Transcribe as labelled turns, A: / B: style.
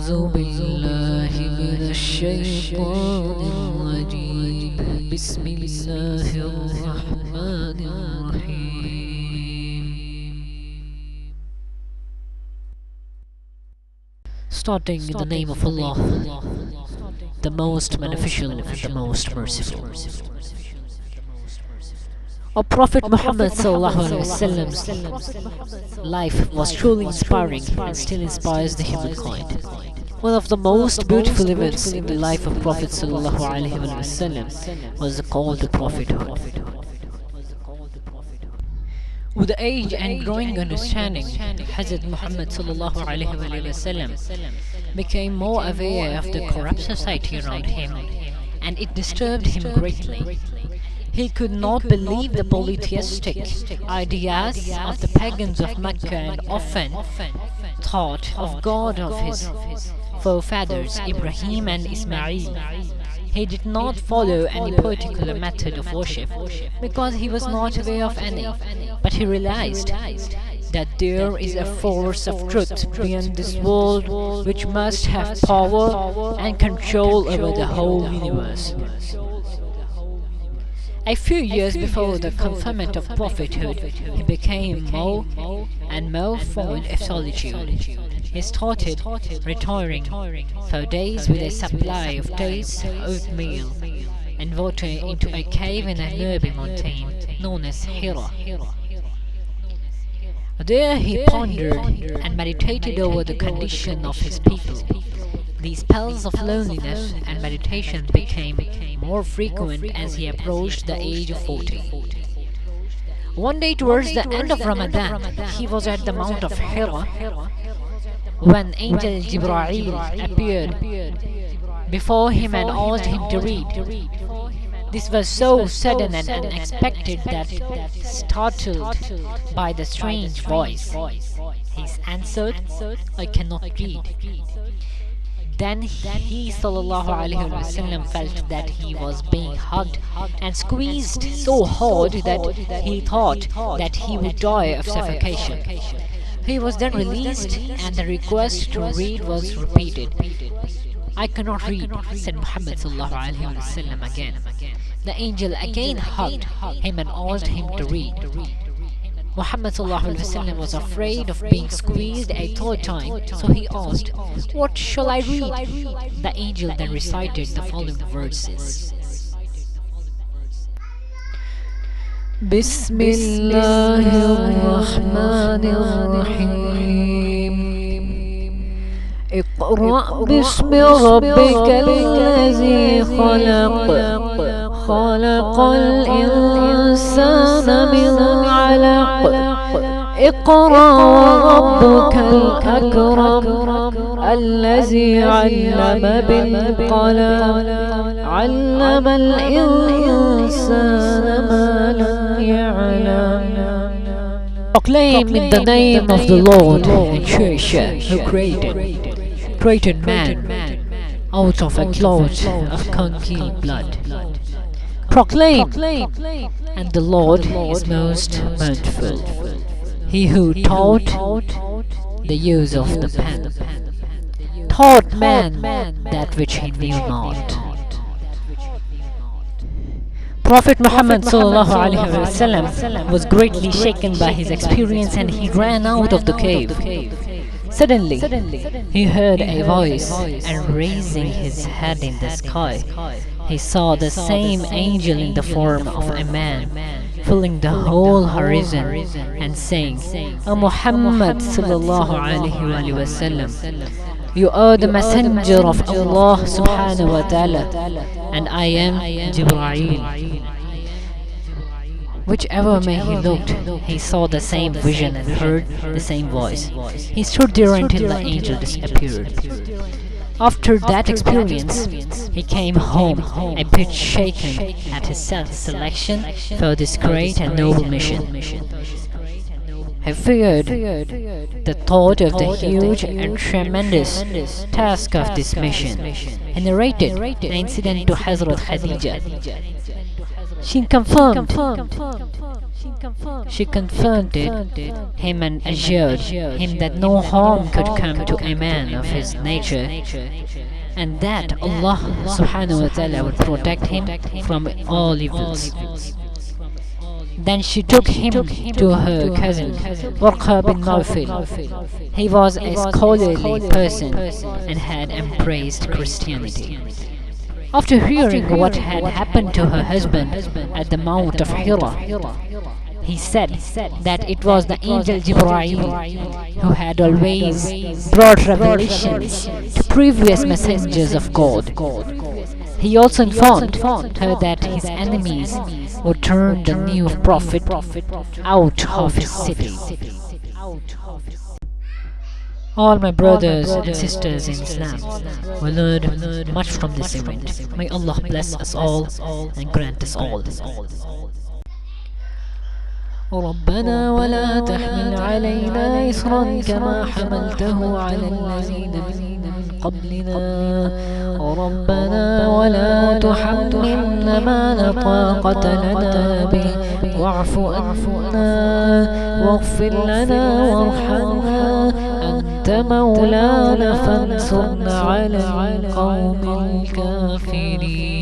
A: أعوذ بالله من الشيطان الرجيم بسم الله الرحمن الرحيم. Starting in the name of Allah, the most beneficial and the most merciful. Our Prophet Muhammad ﷺ's life was truly inspiring and still inspires the humankind. One of the most beautiful events in the life of Prophet ﷺ was the call to prophethood. With the age and growing understanding, Hazrat Muhammad ﷺ became more aware of the corrupt society around him, and it disturbed him greatly. He could not believe the polytheistic ideas of the pagans of Mecca and often thought of God of his forefathers Ibrahim and Ismail. He did not follow any particular method of worship because he was not aware of any, but he realized that there is a force of truth beyond this world which must have power and control over the whole universe. A few years before the conferment of prophethood, he became more and more fond of solitude. He started retiring for days with a supply of dates, oatmeal, and water into a cave in a nearby mountain known as Hira. There he pondered and meditated over the condition of his people. These spells of loneliness and meditation became more frequent as he approached the age of 40. One day towards the end of Ramadan, he was at the Mount of Hira when Angel Jibreel appeared before him and asked him to read. This was so sudden and unexpected that, startled by the strange voice, he answered, "I cannot read." Then he ﷺ felt that he was being hugged and squeezed so hard that he thought that he would die of suffocation. He was then released and the request to read was repeated. "I cannot read," said Muhammad ﷺ again. The angel again hugged him and asked him to read. Muhammad ﷺ was afraid of being squeezed a third time, so he asked, "What shall I read?" The angel then recited the following verses. Bismillahirrahmanirrahim. اقرأ باسم ربك الذي خلق خلق الإنسان من علق اقرأ وربك الأكرم الذي علم بالقلم علم الإنسان ما لم يعلم. Proclaim in the name of the Lord and Creator who created man out of a cloud of congealed blood. Proclaim, and the Lord is most merciful, He who taught the use of the pen, taught man that which he knew not. Prophet Muhammad ﷺ was greatly shaken by his experience and he ran out of the cave. Suddenly, he heard a voice, and raising his head in the sky, he saw the same angel in the form of a man, filling the whole horizon and saying, "O Muhammad ﷺ, you are the messenger of Allah subhanahu wa ta'ala, and I am Jibreel." Whichever way he looked, he saw the same vision and heard the same voice. He stood there until the angel disappeared. After that experience, he came home a bit shaken at his self-selection for this great and noble mission. He feared the thought of the huge and tremendous task of this mission. He narrated the incident to Hazrat Khadija. She confirmed She confronted him and assured him that no harm could come to a man of his nature, and that Allah subhanahu wa ta'ala would protect him from all evils. Then she took him to her cousin Warqa bin Nawfal. He was a scholarly person and had embraced Christianity. After hearing what had happened to her husband at the Mount of Hira, he said that it was the angel Jibreel who had always brought revelations to previous messengers of God. He also informed her that his enemies would turn the new prophet out of his city. All my brothers and sisters in Islam will learn much from this event. May Allah bless us all and grant us all. ربنا ولا تحمل علينا إصرا كما حملته على الذين من قبلنا ربنا ولا تحملنا ما لا طاقة لنا به واعف عنا واغفر لنا وارحمنا أنت مولانا فانصرنا على القوم الكافرين.